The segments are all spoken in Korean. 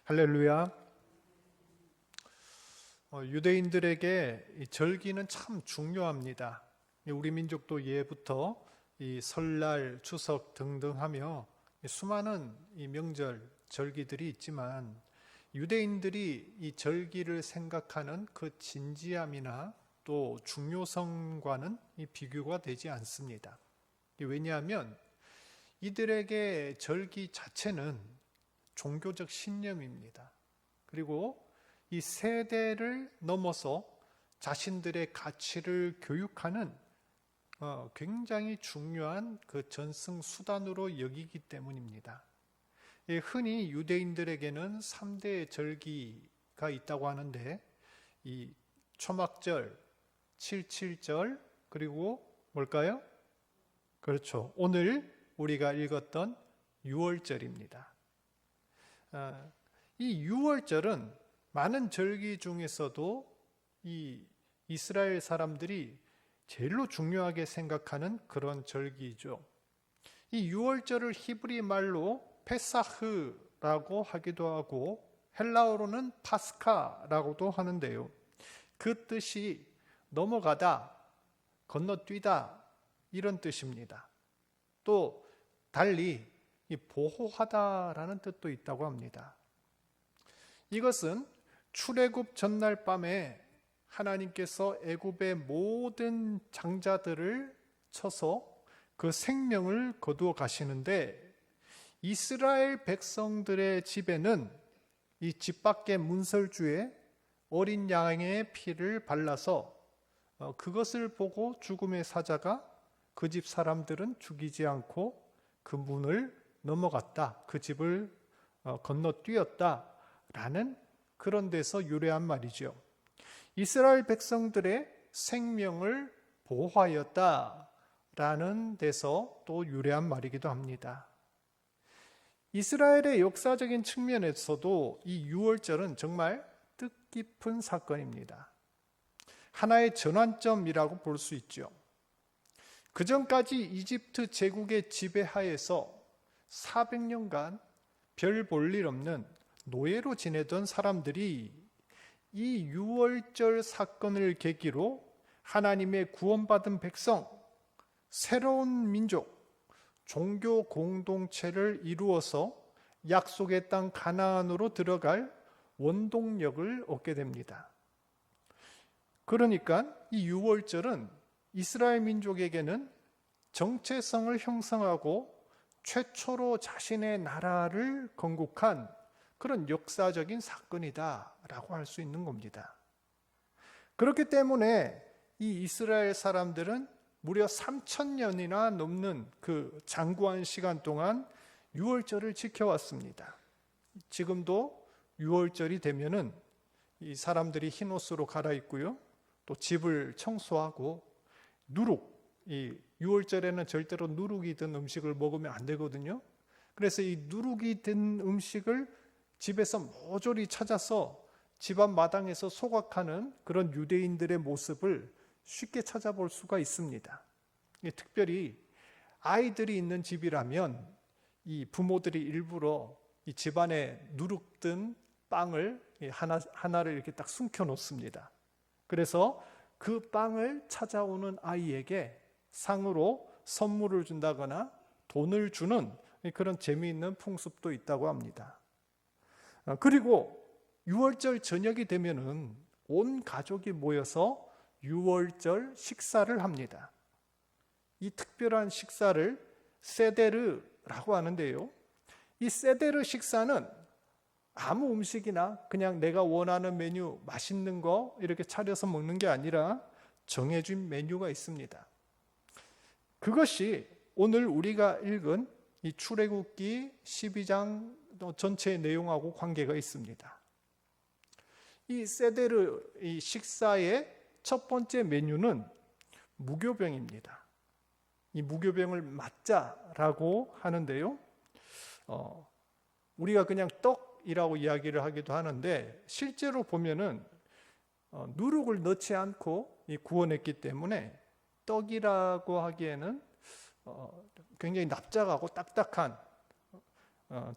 할렐루야. 유대인들에게 이 절기는 참 중요합니다. 우리 민족도 예부터 이 설날, 추석 등등 하며 수많은 이 명절, 절기들이 있지만 유대인들이 이 절기를 생각하는 그 진지함이나 또 중요성과는 이 비교가 되지 않습니다. 왜냐하면 이들에게 절기 자체는 종교적 신념입니다. 그리고 이 세대를 넘어서 자신들의 가치를 교육하는 굉장히 중요한 그 전승 수단으로 여기기 때문입니다. 흔히 유대인들에게는 3대 절기가 있다고 하는데 이 초막절, 칠칠절, 그리고 뭘까요? 그렇죠. 오늘 우리가 읽었던 유월절입니다. 이 유월절은 많은 절기 중에서도 이 이스라엘 사람들이 제일로 중요하게 생각하는 그런 절기죠. 이 유월절을 히브리 말로 페사흐라고 하기도 하고 헬라어로는 파스카라고도 하는데요. 그 뜻이 넘어가다, 건너뛰다 이런 뜻입니다. 또 달리 보호하다라는 뜻도 있다고 합니다. 이것은 출애굽 전날 밤에 하나님께서 애굽의 모든 장자들을 쳐서 그 생명을 거두어 가시는데 이스라엘 백성들의 집에는 이 집 밖의 문설주에 어린 양의 피를 발라서 그것을 보고 죽음의 사자가 그 집 사람들은 죽이지 않고 그 문을 넘어갔다, 그 집을 건너뛰었다라는 그런 데서 유래한 말이죠. 이스라엘 백성들의 생명을 보호하였다라는 데서 또 유래한 말이기도 합니다. 이스라엘의 역사적인 측면에서도 이 유월절은 정말 뜻깊은 사건입니다. 하나의 전환점이라고 볼 수 있죠. 그전까지 이집트 제국의 지배하에서 400년간 별 볼 일 없는 노예로 지내던 사람들이 이 유월절 사건을 계기로 하나님의 구원받은 백성, 새로운 민족, 종교 공동체를 이루어서 약속의 땅 가나안으로 들어갈 원동력을 얻게 됩니다. 그러니까 이 유월절은 이스라엘 민족에게는 정체성을 형성하고 최초로 자신의 나라를 건국한 그런 역사적인 사건이다라고 할 수 있는 겁니다. 그렇기 때문에 이 이스라엘 사람들은 무려 3,000년이나 넘는 그 장구한 시간 동안 유월절을 지켜왔습니다. 지금도 유월절이 되면은 이 사람들이 흰 옷으로 갈아입고요, 또 집을 청소하고 누룩, 이 유월절에는 절대로 누룩이 든 음식을 먹으면 안 되거든요. 그래서 이 누룩이 든 음식을 집에서 모조리 찾아서 집안 마당에서 소각하는 그런 유대인들의 모습을 쉽게 찾아볼 수가 있습니다. 특별히 아이들이 있는 집이라면 이 부모들이 일부러 이 집안에 누룩 든 빵을 하나를 이렇게 딱 숨겨 놓습니다. 그래서 그 빵을 찾아오는 아이에게 상으로 선물을 준다거나 돈을 주는 그런 재미있는 풍습도 있다고 합니다. 그리고 유월절 저녁이 되면은 온 가족이 모여서 유월절 식사를 합니다. 이 특별한 식사를 세데르라고 하는데요. 이 세데르 식사는 아무 음식이나 그냥 내가 원하는 메뉴, 맛있는 거 이렇게 차려서 먹는 게 아니라 정해진 메뉴가 있습니다. 그것이 오늘 우리가 읽은 이 출애굽기 12장 전체의 내용하고 관계가 있습니다. 이 세데르 이 식사의 첫 번째 메뉴는 무교병입니다. 이 무교병을 맞자라고 하는데요. 우리가 그냥 떡이라고 이야기를 하기도 하는데 실제로 보면은 누룩을 넣지 않고 구워냈기 때문에 떡이라고 하기에는 굉장히 납작하고 딱딱한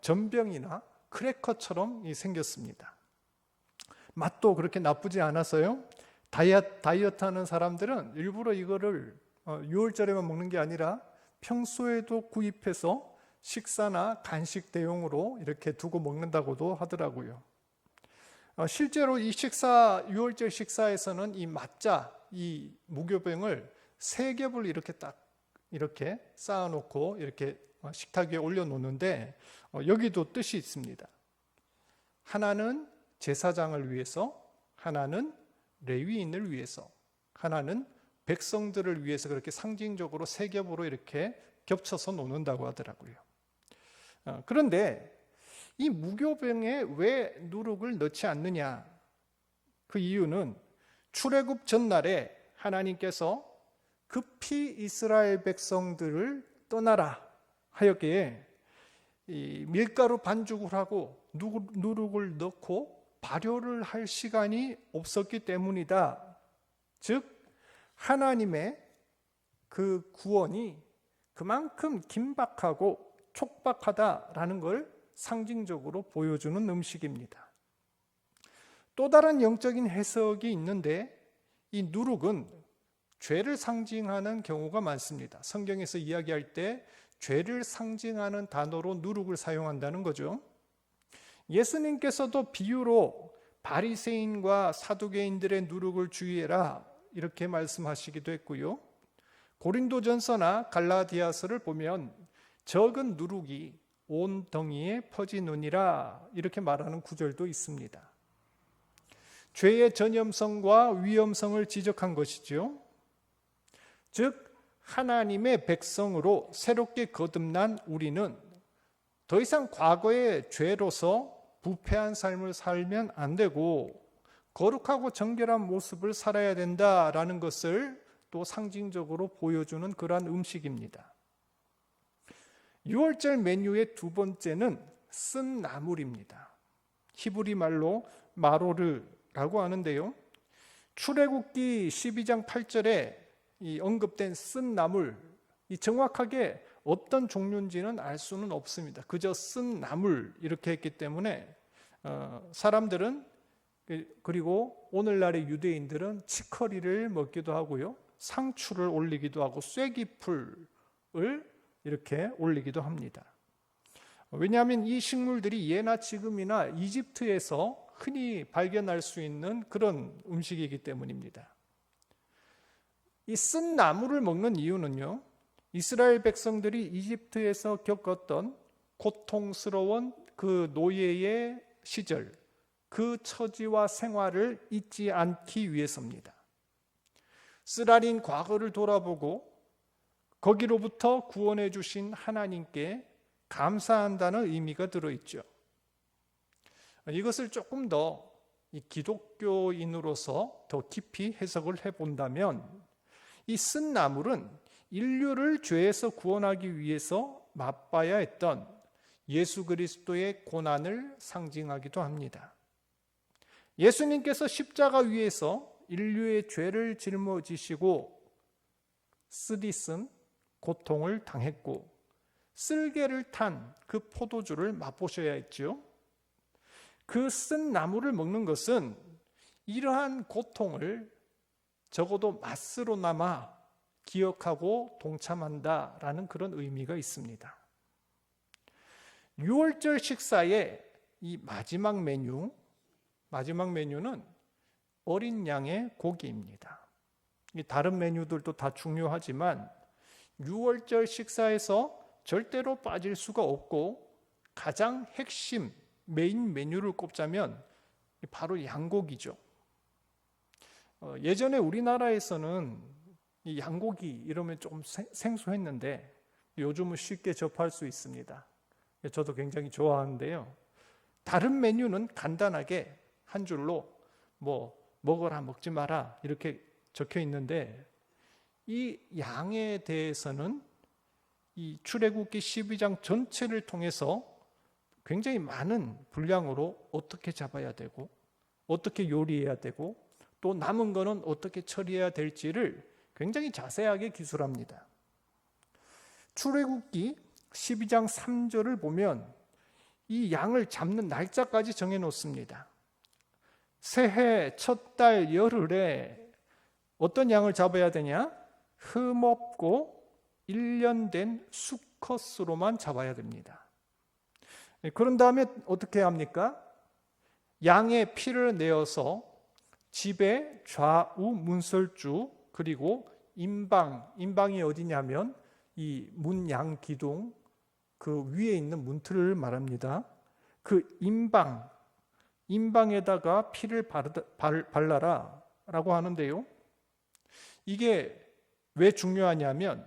전병이나 크래커처럼 생겼습니다. 맛도 그렇게 나쁘지 않아서요. 다이어트 하는 사람들은 일부러 이거를 6월절에만 먹는 게 아니라 평소에도 구입해서 식사나 간식 대용으로 이렇게 두고 먹는다고도 하더라고요. 실제로 이 6월절 식사에서는 이 mat자, 이 무교병을 3겹을 이렇게 쌓아놓고 이렇게 식탁 위에 올려놓는데 여기도 뜻이 있습니다. 하나는 제사장을 위해서, 하나는 레위인을 위해서, 하나는 백성들을 위해서 그렇게 상징적으로 3겹으로 이렇게 겹쳐서 놓는다고 하더라고요. 그런데 이 무교병에 왜 누룩을 넣지 않느냐? 그 이유는 출애굽 전날에 하나님께서 급히 이스라엘 백성들을 떠나라 하였기에 이 밀가루 반죽을 하고 누룩을 넣고 발효를 할 시간이 없었기 때문이다. 즉 하나님의 그 구원이 그만큼 긴박하고 촉박하다라는 걸 상징적으로 보여주는 음식입니다. 또 다른 영적인 해석이 있는데 이 누룩은 죄를 상징하는 경우가 많습니다. 성경에서 이야기할 때 죄를 상징하는 단어로 누룩을 사용한다는 거죠. 예수님께서도 비유로 바리새인과 사두개인들의 누룩을 주의해라 이렇게 말씀하시기도 했고요. 고린도전서나 갈라디아서를 보면 적은 누룩이 온 덩이에 퍼지느니라 이렇게 말하는 구절도 있습니다. 죄의 전염성과 위험성을 지적한 것이죠. 즉 하나님의 백성으로 새롭게 거듭난 우리는 더 이상 과거의 죄로서 부패한 삶을 살면 안 되고 거룩하고 정결한 모습을 살아야 된다라는 것을 또 상징적으로 보여주는 그러한 음식입니다. 6월절 메뉴의 두 번째는 쓴 나물입니다. 히브리 말로 마로르라고 하는데요. 출애굽기 12장 8절에 이 언급된 쓴 나물, 이 정확하게 어떤 종류인지는 알 수는 없습니다. 그저 쓴 나물 이렇게 했기 때문에 사람들은 그리고 오늘날의 유대인들은 치커리를 먹기도 하고요. 상추를 올리기도 하고 쐐기풀을 이렇게 올리기도 합니다. 왜냐하면 이 식물들이 예나 지금이나 이집트에서 흔히 발견할 수 있는 그런 음식이기 때문입니다. 이 쓴 나물을 먹는 이유는요, 이스라엘 백성들이 이집트에서 겪었던 고통스러운 그 노예의 시절, 그 처지와 생활을 잊지 않기 위해서입니다. 쓰라린 과거를 돌아보고 거기로부터 구원해 주신 하나님께 감사한다는 의미가 들어있죠. 이것을 조금 더 기독교인으로서 더 깊이 해석을 해본다면 이 쓴 나물은 인류를 죄에서 구원하기 위해서 맛봐야 했던 예수 그리스도의 고난을 상징하기도 합니다. 예수님께서 십자가 위에서 인류의 죄를 짊어지시고 쓰디쓴 고통을 당했고 쓸개를 탄 그 포도주를 맛보셔야 했죠. 그 쓴 나물을 먹는 것은 이러한 고통을 적어도 맛으로나마 기억하고 동참한다라는 그런 의미가 있습니다. 6월절 식사의 이 마지막 메뉴는 어린 양의 고기입니다. 다른 메뉴들도 다 중요하지만 6월절 식사에서 절대로 빠질 수가 없고 가장 핵심 메인 메뉴를 꼽자면 바로 양고기죠. 예전에 우리나라에서는 이 양고기 이러면 조금 생소했는데 요즘은 쉽게 접할 수 있습니다. 저도 굉장히 좋아하는데요. 다른 메뉴는 간단하게 한 줄로 뭐 먹어라 먹지 마라 이렇게 적혀 있는데 이 양에 대해서는 이 출애굽기 12장 전체를 통해서 굉장히 많은 분량으로 어떻게 잡아야 되고 어떻게 요리해야 되고 또 남은 거는 어떻게 처리해야 될지를 굉장히 자세하게 기술합니다. 출애굽기 12장 3절을 보면 이 양을 잡는 날짜까지 정해 놓습니다. 새해 첫 달 열흘에 어떤 양을 잡아야 되냐? 흠없고 1년 된 수컷으로만 잡아야 됩니다. 그런 다음에 어떻게 합니까? 양의 피를 내어서 집의 좌우 문설주 그리고 임방이 어디냐면 이 문양 기둥 그 위에 있는 문틀을 말합니다. 그 임방에다가 피를 발라라 라고 하는데요. 이게 왜 중요하냐면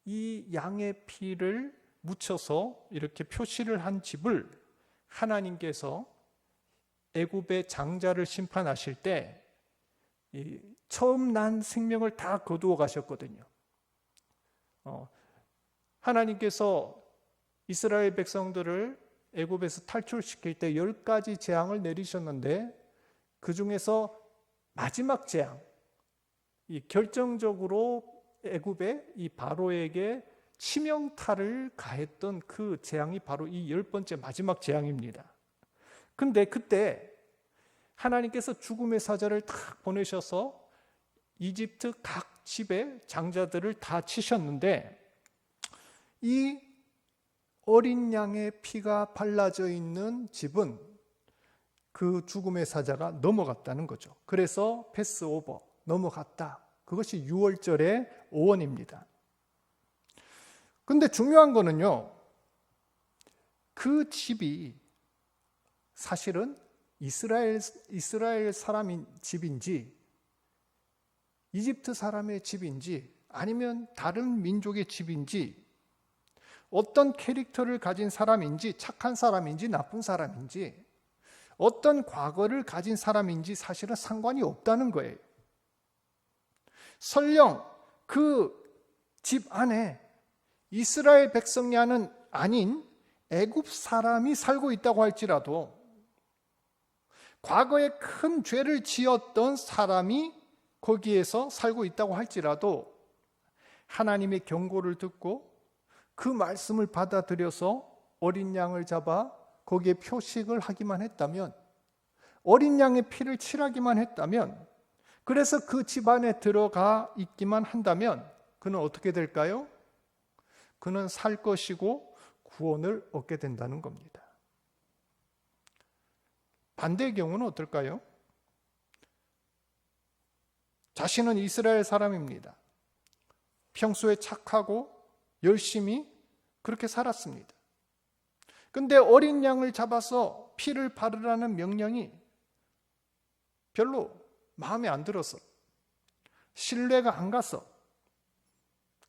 이 양의 피를 묻혀서 이렇게 표시를 한 집을 하나님께서 애굽의 장자를 심판하실 때 처음 난 생명을 다 거두어 가셨거든요. 하나님께서 이스라엘 백성들을 애굽에서 탈출시킬 때 10가지 재앙을 내리셨는데 그 중에서 마지막 재앙, 이 결정적으로 애굽의 이 바로에게 치명타를 가했던 그 재앙이 바로 이 10번째 마지막 재앙입니다. 근데 그때 하나님께서 죽음의 사자를 탁 보내셔서 이집트 각 집의 장자들을 다 치셨는데 이 어린 양의 피가 발라져 있는 집은 그 죽음의 사자가 넘어갔다는 거죠. 그래서 패스오버, 넘어갔다. 그것이 유월절의 오원입니다. 근데 중요한 거는요, 그 집이 사실은 이스라엘 사람인 집인지 이집트 사람의 집인지 아니면 다른 민족의 집인지 어떤 캐릭터를 가진 사람인지 착한 사람인지 나쁜 사람인지 어떤 과거를 가진 사람인지 사실은 상관이 없다는 거예요. 설령 그 집 안에 이스라엘 백성이 아닌 애굽 사람이 살고 있다고 할지라도 과거에 큰 죄를 지었던 사람이 거기에서 살고 있다고 할지라도 하나님의 경고를 듣고 그 말씀을 받아들여서 어린 양을 잡아 거기에 표식을 하기만 했다면, 어린 양의 피를 칠하기만 했다면, 그래서 그 집 안에 들어가 있기만 한다면 그는 어떻게 될까요? 그는 살 것이고 구원을 얻게 된다는 겁니다. 반대의 경우는 어떨까요? 자신은 이스라엘 사람입니다. 평소에 착하고 열심히 그렇게 살았습니다. 근데 어린 양을 잡아서 피를 바르라는 명령이 별로 마음에 안 들어서, 신뢰가 안 가서,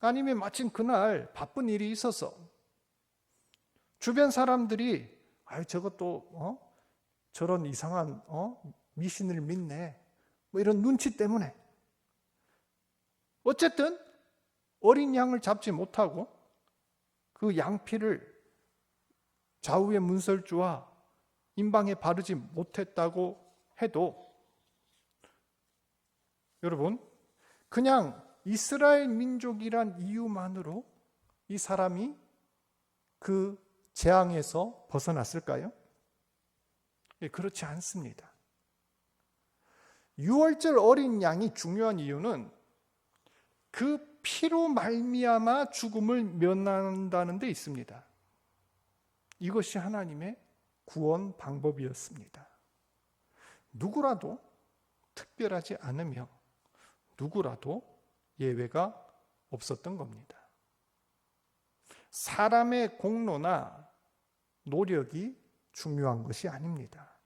아니면 마침 그날 바쁜 일이 있어서 주변 사람들이 저것도 저런 이상한 미신을 믿네, 뭐 이런 눈치 때문에 어쨌든 어린 양을 잡지 못하고 그 양피를 좌우의 문설주와 임방에 바르지 못했다고 해도 여러분, 그냥 이스라엘 민족이란 이유만으로 이 사람이 그 재앙에서 벗어났을까요? 그렇지 않습니다. 유월절 어린 양이 중요한 이유는 그 피로 말미암아 죽음을 면한다는 데 있습니다. 이것이 하나님의 구원 방법이었습니다. 누구라도 특별하지 않으며 누구라도 예외가 없었던 겁니다. 사람의 공로나 노력이 중요한 것이 아닙니다.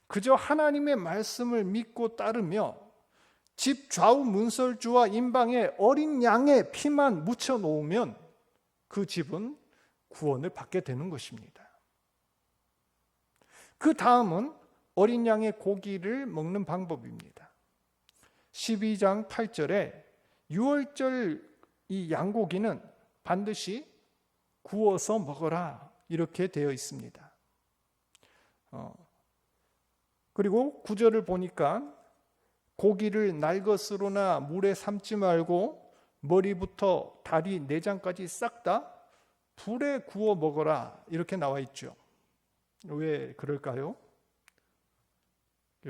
그저 하나님의 말씀을 믿고 따르며 집 좌우 문설주와 임방에 어린 양의 피만 묻혀 놓으면 그 집은 구원을 받게 되는 것입니다. 그 다음은 어린 양의 고기를 먹는 방법입니다. 12장 8절에 유월절 이 양고기는 반드시 구워서 먹어라 이렇게 되어 있습니다. 그리고 9절을 보니까 고기를 날것으로나 물에 삶지 말고 머리부터 다리 내장까지 싹 다 불에 구워 먹어라 이렇게 나와 있죠. 왜 그럴까요?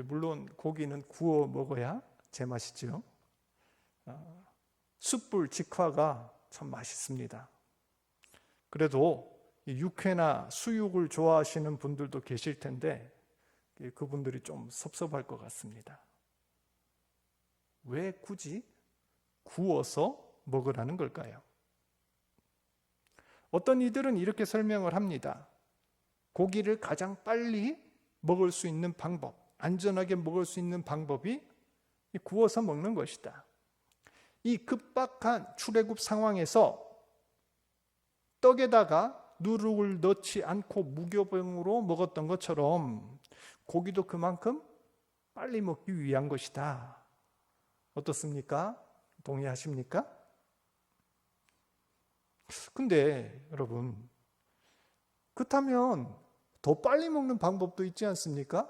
물론 고기는 구워 먹어야 제맛이죠. 숯불 직화가 참 맛있습니다. 그래도 육회나 수육을 좋아하시는 분들도 계실 텐데 그분들이 좀 섭섭할 것 같습니다. 왜 굳이 구워서 먹으라는 걸까요? 어떤 이들은 이렇게 설명을 합니다. 고기를 가장 빨리 먹을 수 있는 방법, 안전하게 먹을 수 있는 방법이 구워서 먹는 것이다. 이 급박한 출애굽 상황에서 떡에다가 누룩을 넣지 않고 무교병으로 먹었던 것처럼 고기도 그만큼 빨리 먹기 위한 것이다. 어떻습니까? 동의하십니까? 근데 여러분, 그렇다면 더 빨리 먹는 방법도 있지 않습니까?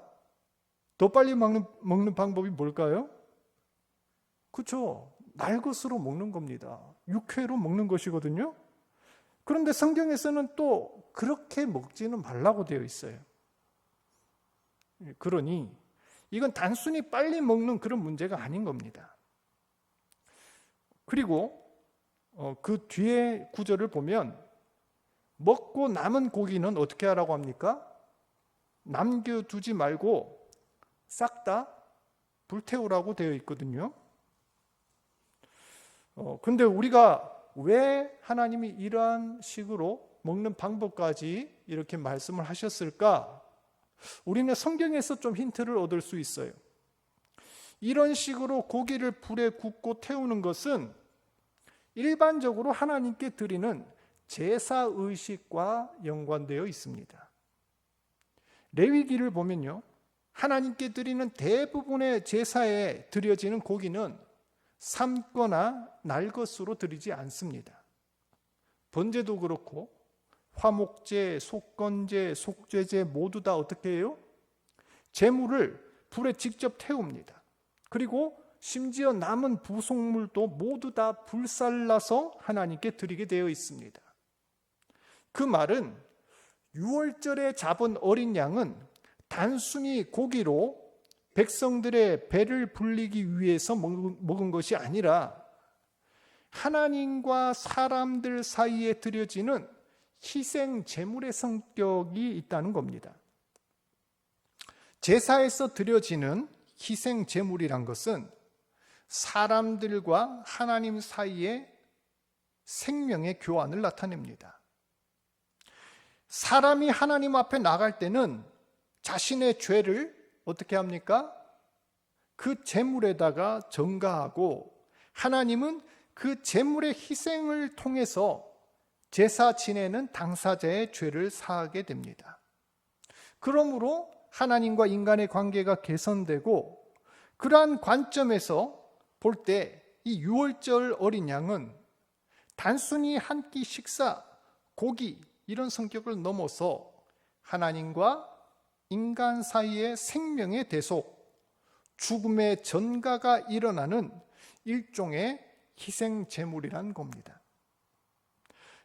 더 빨리 먹는 방법이 뭘까요? 그렇죠. 날것으로 먹는 겁니다. 육회로 먹는 것이거든요. 그런데 성경에서는 또 그렇게 먹지는 말라고 되어 있어요. 그러니 이건 단순히 빨리 먹는 그런 문제가 아닌 겁니다. 그리고 그 뒤에 구절을 보면 먹고 남은 고기는 어떻게 하라고 합니까? 남겨두지 말고 싹 다 불태우라고 되어 있거든요. 근데 우리가 왜 하나님이 이러한 식으로 먹는 방법까지 이렇게 말씀을 하셨을까? 우리는 성경에서 좀 힌트를 얻을 수 있어요. 이런 식으로 고기를 불에 굽고 태우는 것은 일반적으로 하나님께 드리는 제사의식과 연관되어 있습니다. 레위기를 보면요, 하나님께 드리는 대부분의 제사에 드려지는 고기는 삶거나 날 것으로 드리지 않습니다. 번제도 그렇고 화목제, 속건제, 속죄제 모두 다 어떻게 해요? 제물을 불에 직접 태웁니다. 그리고 심지어 남은 부속물도 모두 다 불살라서 하나님께 드리게 되어 있습니다. 그 말은 유월절에 잡은 어린 양은 단순히 고기로 백성들의 배를 불리기 위해서 먹은 것이 아니라 하나님과 사람들 사이에 드려지는 희생 제물의 성격이 있다는 겁니다. 제사에서 드려지는 희생 제물이란 것은 사람들과 하나님 사이의 생명의 교환을 나타냅니다. 사람이 하나님 앞에 나갈 때는 자신의 죄를 어떻게 합니까? 그 제물에다가 전가하고 하나님은 그 제물의 희생을 통해서 제사 지내는 당사자의 죄를 사하게 됩니다. 그러므로 하나님과 인간의 관계가 개선되고 그러한 관점에서 볼 때 이 유월절 어린 양은 단순히 한 끼 식사, 고기 이런 성격을 넘어서 하나님과 인간 사이의 생명의 대속, 죽음의 전가가 일어나는 일종의 희생 제물이란 겁니다.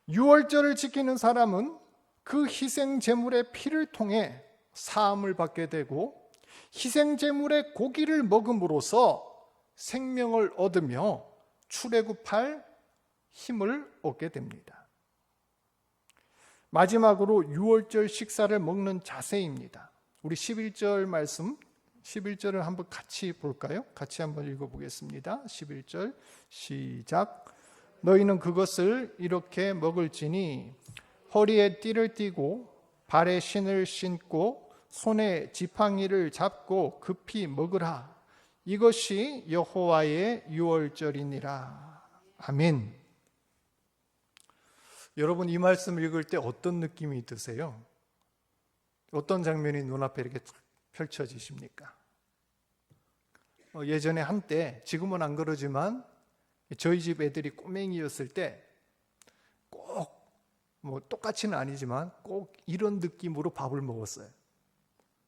유월절을 지키는 사람은 그 희생 제물의 피를 통해 사함을 받게 되고 희생 제물의 고기를 먹음으로써 생명을 얻으며 출애굽할 힘을 얻게 됩니다. 마지막으로 유월절 식사를 먹는 자세입니다. 우리 11절 말씀, 11절을 한번 같이 볼까요? 같이 한번 읽어보겠습니다. 11절 시작. 너희는 그것을 이렇게 먹을지니 허리에 띠를 띠고 발에 신을 신고 손에 지팡이를 잡고 급히 먹으라. 이것이 여호와의 유월절이니라. 아멘. 여러분, 이 말씀 읽을 때 어떤 느낌이 드세요? 어떤 장면이 눈앞에 이렇게 펼쳐지십니까? 예전에 한때, 지금은 안 그러지만 저희 집 애들이 꼬맹이였을 때 꼭 똑같이는 아니지만 꼭 이런 느낌으로 밥을 먹었어요.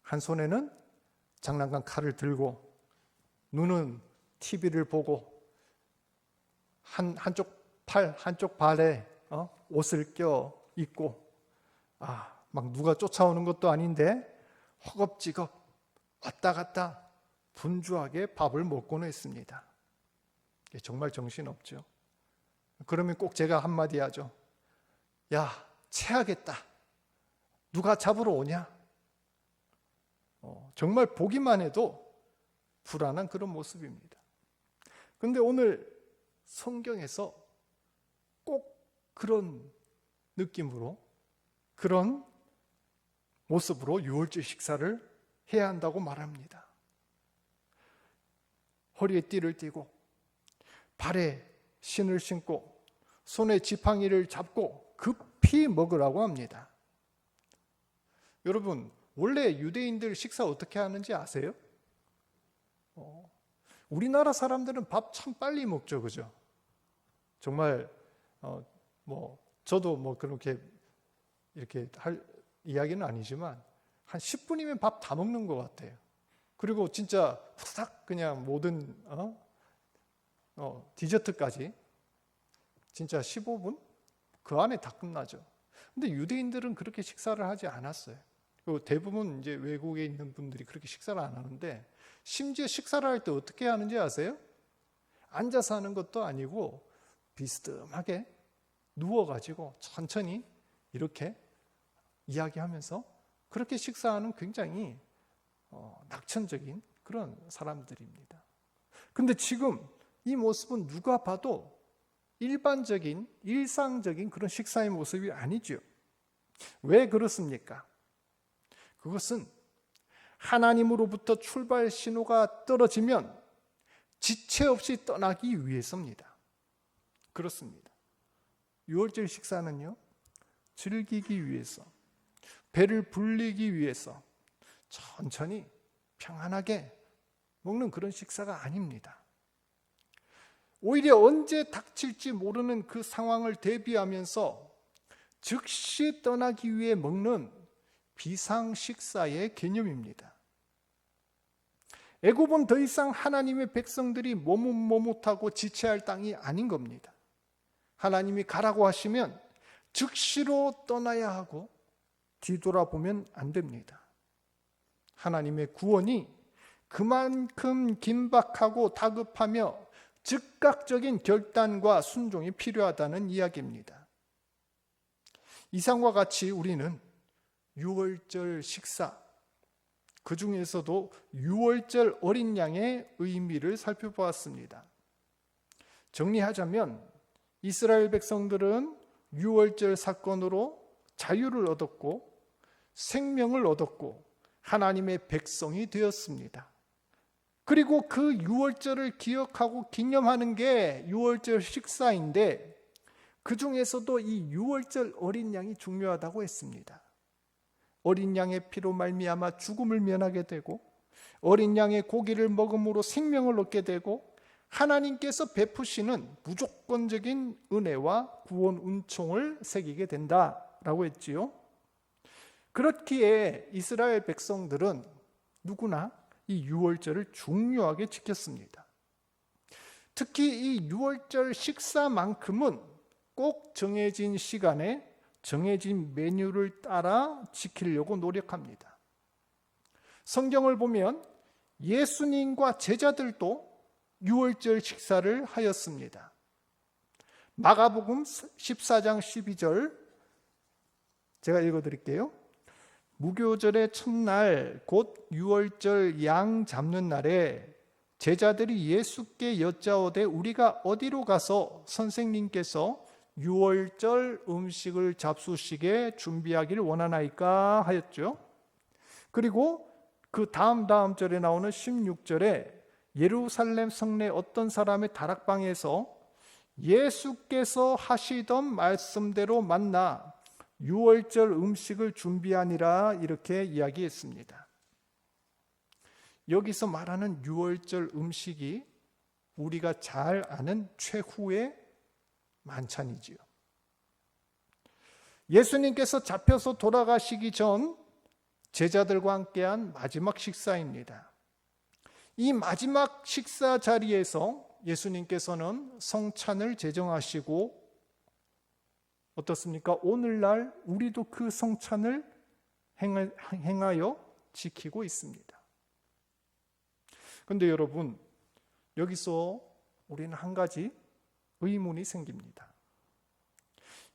한 손에는 장난감 칼을 들고 눈은 TV를 보고 한쪽 발에 옷을 껴 입고 막 누가 쫓아오는 것도 아닌데 허겁지겁 왔다 갔다 분주하게 밥을 먹고는 했습니다. 정말 정신없죠. 그러면 꼭 제가 한마디 하죠. 야, 체하겠다. 누가 잡으러 오냐? 정말 보기만 해도 불안한 그런 모습입니다. 그런데 오늘 성경에서 꼭 그런 느낌으로, 그런 모습으로 유월절 식사를 해야 한다고 말합니다. 허리에 띠를 띠고 발에 신을 신고 손에 지팡이를 잡고 급히 먹으라고 합니다. 여러분, 원래 유대인들 식사 어떻게 하는지 아세요? 우리나라 사람들은 밥 참 빨리 먹죠, 그죠? 정말 저도 그렇게 이렇게 할 이야기는 아니지만 한 10분이면 밥 다 먹는 것 같아요. 그리고 진짜 후딱 그냥 모든 디저트까지 진짜 15분? 그 안에 다 끝나죠. 근데 유대인들은 그렇게 식사를 하지 않았어요. 그리고 대부분 이제 외국에 있는 분들이 그렇게 식사를 안 하는데, 심지어 식사를 할 때 어떻게 하는지 아세요? 앉아서 하는 것도 아니고 비스듬하게 누워가지고 천천히 이렇게 이야기하면서 그렇게 식사하는 굉장히 낙천적인 그런 사람들입니다. 근데 지금 이 모습은 누가 봐도 일반적인, 일상적인 그런 식사의 모습이 아니죠. 왜 그렇습니까? 그것은 하나님으로부터 출발 신호가 떨어지면 지체 없이 떠나기 위해서입니다. 그렇습니다. 유월절 식사는요, 즐기기 위해서, 배를 불리기 위해서 천천히 평안하게 먹는 그런 식사가 아닙니다. 오히려 언제 닥칠지 모르는 그 상황을 대비하면서 즉시 떠나기 위해 먹는 비상식사의 개념입니다. 애굽은 더 이상 하나님의 백성들이 머뭇머뭇하고 지체할 땅이 아닌 겁니다. 하나님이 가라고 하시면 즉시로 떠나야 하고 뒤돌아보면 안 됩니다. 하나님의 구원이 그만큼 긴박하고 다급하며 즉각적인 결단과 순종이 필요하다는 이야기입니다. 이상과 같이 우리는 유월절 식사, 그 중에서도 유월절 어린 양의 의미를 살펴보았습니다. 정리하자면 이스라엘 백성들은 유월절 사건으로 자유를 얻었고 생명을 얻었고 하나님의 백성이 되었습니다. 그리고 그 유월절을 기억하고 기념하는 게 유월절 식사인데, 그 중에서도 이 유월절 어린 양이 중요하다고 했습니다. 어린 양의 피로 말미암아 죽음을 면하게 되고, 어린 양의 고기를 먹음으로 생명을 얻게 되고, 하나님께서 베푸시는 무조건적인 은혜와 구원 은총을 새기게 된다라고 했지요. 그렇기에 이스라엘 백성들은 누구나 이 유월절을 중요하게 지켰습니다. 특히 이 유월절 식사만큼은 꼭 정해진 시간에 정해진 메뉴를 따라 지키려고 노력합니다. 성경을 보면 예수님과 제자들도 유월절 식사를 하였습니다. 마가복음 14장 12절 제가 읽어드릴게요. 무교절의 첫날 곧 유월절 양 잡는 날에 제자들이 예수께 여짜오되 우리가 어디로 가서 선생님께서 유월절 음식을 잡수시게 준비하기를 원하나이까 하였죠. 그리고 그 다음 절에 나오는 16절에 예루살렘 성내 어떤 사람의 다락방에서 예수께서 하시던 말씀대로 만나 유월절 음식을 준비하니라 이렇게 이야기했습니다. 여기서 말하는 유월절 음식이 우리가 잘 아는 최후의 만찬이지요. 예수님께서 잡혀서 돌아가시기 전 제자들과 함께한 마지막 식사입니다. 이 마지막 식사 자리에서 예수님께서는 성찬을 제정하시고 어떻습니까? 오늘날 우리도 그 성찬을 행하여 지키고 있습니다. 그런데 여러분, 여기서 우리는 한 가지 의문이 생깁니다.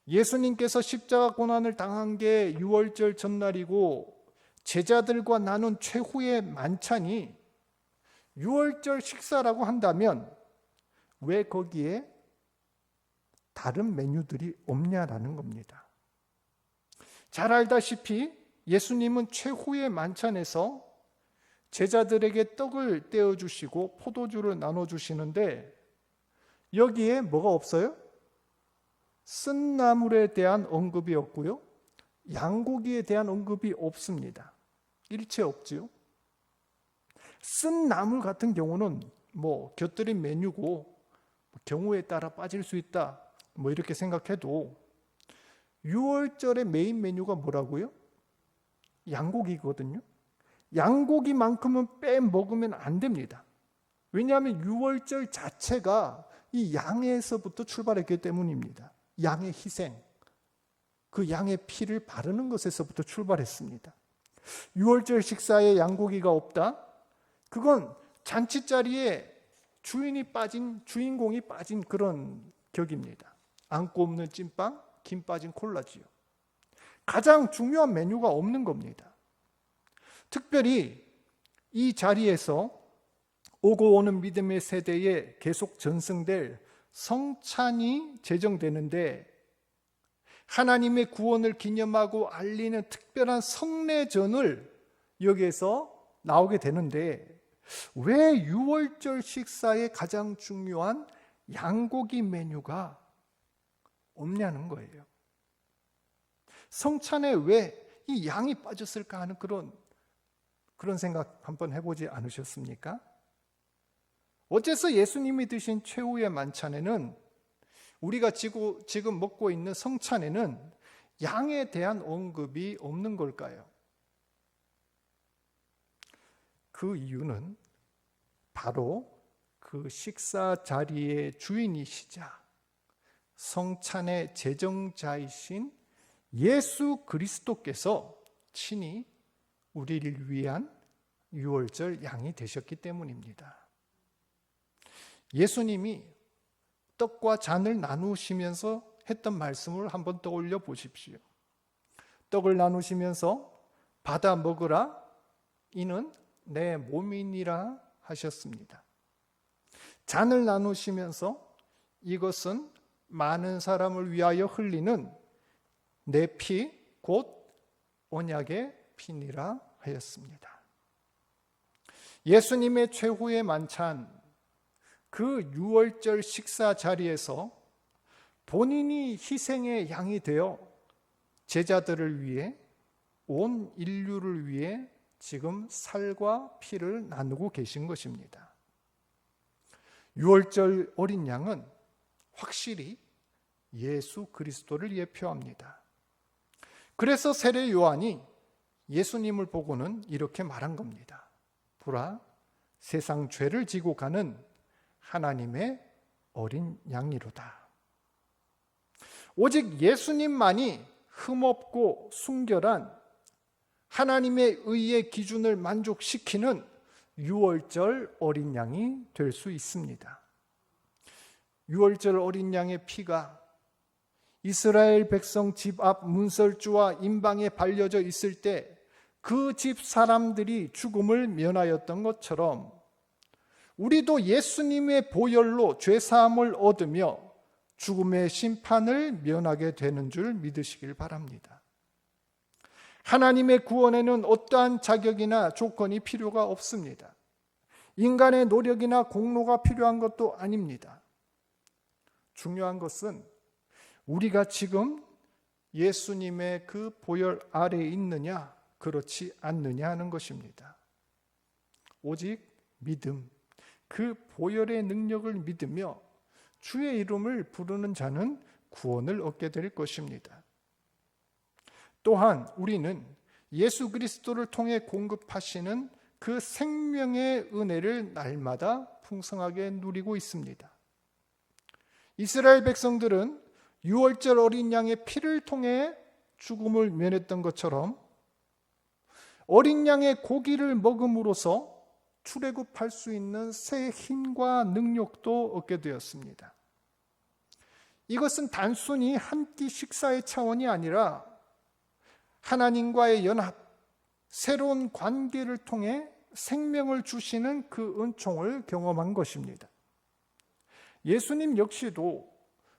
예수님께서 십자가 고난을 당한 게 유월절 전날이고 제자들과 나눈 최후의 만찬이 유월절 식사라고 한다면 왜 거기에 다른 메뉴들이 없냐라는 겁니다. 잘 알다시피 예수님은 최후의 만찬에서 제자들에게 떡을 떼어주시고 포도주를 나눠주시는데 여기에 뭐가 없어요? 쓴 나물에 대한 언급이 없고요, 양고기에 대한 언급이 없습니다. 일체 없지요. 쓴 나물 같은 경우는 곁들인 메뉴고 경우에 따라 빠질 수 있다 이렇게 생각해도 유월절의 메인 메뉴가 뭐라고요? 양고기거든요. 양고기만큼은 빼먹으면 안 됩니다. 왜냐하면 유월절 자체가 이 양에서부터 출발했기 때문입니다. 양의 희생, 그 양의 피를 바르는 것에서부터 출발했습니다. 유월절 식사에 양고기가 없다? 그건 잔치자리에 주인공이 빠진 그런 격입니다. 안고 없는 찐빵, 김 빠진 콜라지요. 가장 중요한 메뉴가 없는 겁니다. 특별히 이 자리에서 오고 오는 믿음의 세대에 계속 전승될 성찬이 제정되는데 하나님의 구원을 기념하고 알리는 특별한 성례전을 여기에서 나오게 되는데 왜 유월절 식사에 가장 중요한 양고기 메뉴가 없냐는 거예요. 성찬에 왜 이 양이 빠졌을까 하는 그런 생각 한번 해보지 않으셨습니까? 어째서 예수님이 드신 최후의 만찬에는, 우리가 지금 먹고 있는 성찬에는 양에 대한 언급이 없는 걸까요? 그 이유는 바로 그 식사 자리의 주인이시자 성찬의 제정자이신 예수 그리스도께서 친히 우리를 위한 유월절 양이 되셨기 때문입니다. 예수님이 떡과 잔을 나누시면서 했던 말씀을 한번 떠올려 보십시오. 떡을 나누시면서 받아 먹으라, 이는 내 몸이니라 하셨습니다. 잔을 나누시면서 이것은 많은 사람을 위하여 흘리는 내 피, 곧 언약의 피니라 하였습니다. 예수님의 최후의 만찬, 그 유월절 식사 자리에서 본인이 희생의 양이 되어 제자들을 위해, 온 인류를 위해 지금 살과 피를 나누고 계신 것입니다. 유월절 어린 양은 확실히 예수 그리스도를 예표합니다. 그래서 세례 요한이 예수님을 보고는 이렇게 말한 겁니다. 보라, 세상 죄를 지고 가는 하나님의 어린 양이로다. 오직 예수님만이 흠없고 순결한 하나님의 의의 기준을 만족시키는 유월절 어린 양이 될 수 있습니다. 유월절 어린 양의 피가 이스라엘 백성 집 앞 문설주와 임방에 발려져 있을 때 그 집 사람들이 죽음을 면하였던 것처럼 우리도 예수님의 보혈로 죄사함을 얻으며 죽음의 심판을 면하게 되는 줄 믿으시길 바랍니다. 하나님의 구원에는 어떠한 자격이나 조건이 필요가 없습니다. 인간의 노력이나 공로가 필요한 것도 아닙니다. 중요한 것은 우리가 지금 예수님의 그 보혈 아래에 있느냐, 그렇지 않느냐 하는 것입니다. 오직 믿음, 그 보혈의 능력을 믿으며 주의 이름을 부르는 자는 구원을 얻게 될 것입니다. 또한 우리는 예수 그리스도를 통해 공급하시는 그 생명의 은혜를 날마다 풍성하게 누리고 있습니다. 이스라엘 백성들은 유월절 어린 양의 피를 통해 죽음을 면했던 것처럼 어린 양의 고기를 먹음으로써 출애굽할 수 있는 새 힘과 능력도 얻게 되었습니다. 이것은 단순히 한 끼 식사의 차원이 아니라 하나님과의 연합, 새로운 관계를 통해 생명을 주시는 그 은총을 경험한 것입니다. 예수님 역시도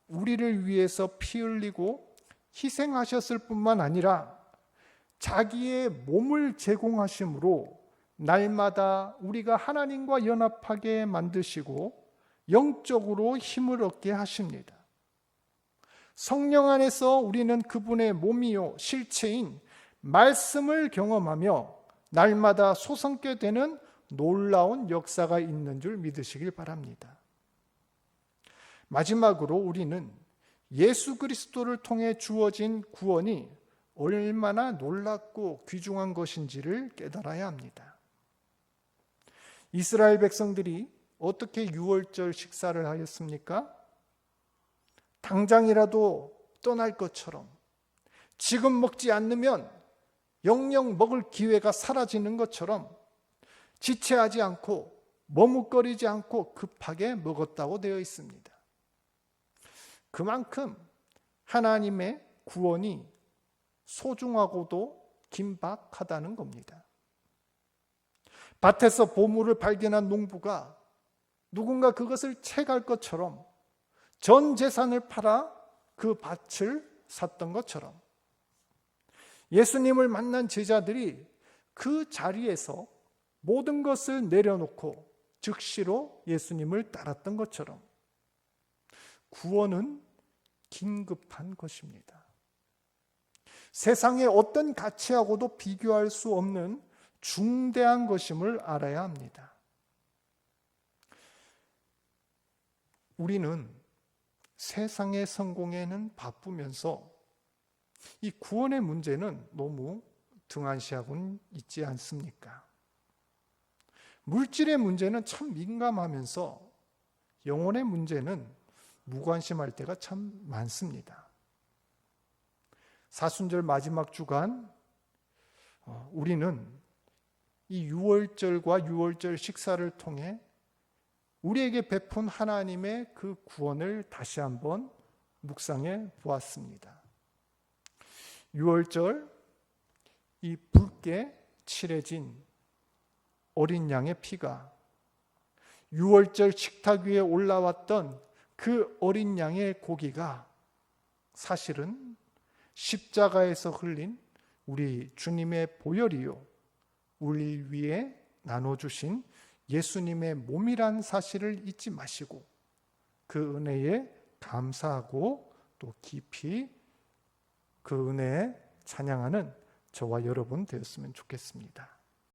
우리를 위해서 피 흘리고 희생하셨을 뿐만 아니라 자기의 몸을 제공하심으로 날마다 우리가 하나님과 연합하게 만드시고 영적으로 힘을 얻게 하십니다. 성령 안에서 우리는 그분의 몸이요 실체인 말씀을 경험하며 날마다 솟아나게 되는 놀라운 역사가 있는 줄 믿으시길 바랍니다. 마지막으로 우리는 예수 그리스도를 통해 주어진 구원이 얼마나 놀랍고 귀중한 것인지를 깨달아야 합니다. 이스라엘 백성들이 어떻게 유월절 식사를 하였습니까? 당장이라도 떠날 것처럼, 지금 먹지 않으면 영영 먹을 기회가 사라지는 것처럼 지체하지 않고 머뭇거리지 않고 급하게 먹었다고 되어 있습니다. 그만큼 하나님의 구원이 소중하고도 긴박하다는 겁니다. 밭에서 보물을 발견한 농부가 누군가 그것을 채갈 것처럼 전 재산을 팔아 그 밭을 샀던 것처럼 예수님을 만난 제자들이 그 자리에서 모든 것을 내려놓고 즉시로 예수님을 따랐던 것처럼 구원은 긴급한 것입니다. 세상의 어떤 가치하고도 비교할 수 없는 중대한 것임을 알아야 합니다. 우리는 세상의 성공에는 바쁘면서 이 구원의 문제는 너무 등한시하고는 있지 않습니까? 물질의 문제는 참 민감하면서 영혼의 문제는 무관심할 때가 참 많습니다. 사순절 마지막 주간 우리는 이 유월절과 유월절 식사를 통해 우리에게 베푼 하나님의 그 구원을 다시 한번 묵상해 보았습니다. 유월절 이 붉게 칠해진 어린 양의 피가 유월절 식탁 위에 올라왔던 그 어린 양의 고기가 사실은 십자가에서 흘린 우리 주님의 보혈이요 우리 위에 나눠주신 예수님의 몸이란 사실을 잊지 마시고 그 은혜에 감사하고 또 깊이 그 은혜에 찬양하는 저와 여러분 되었으면 좋겠습니다.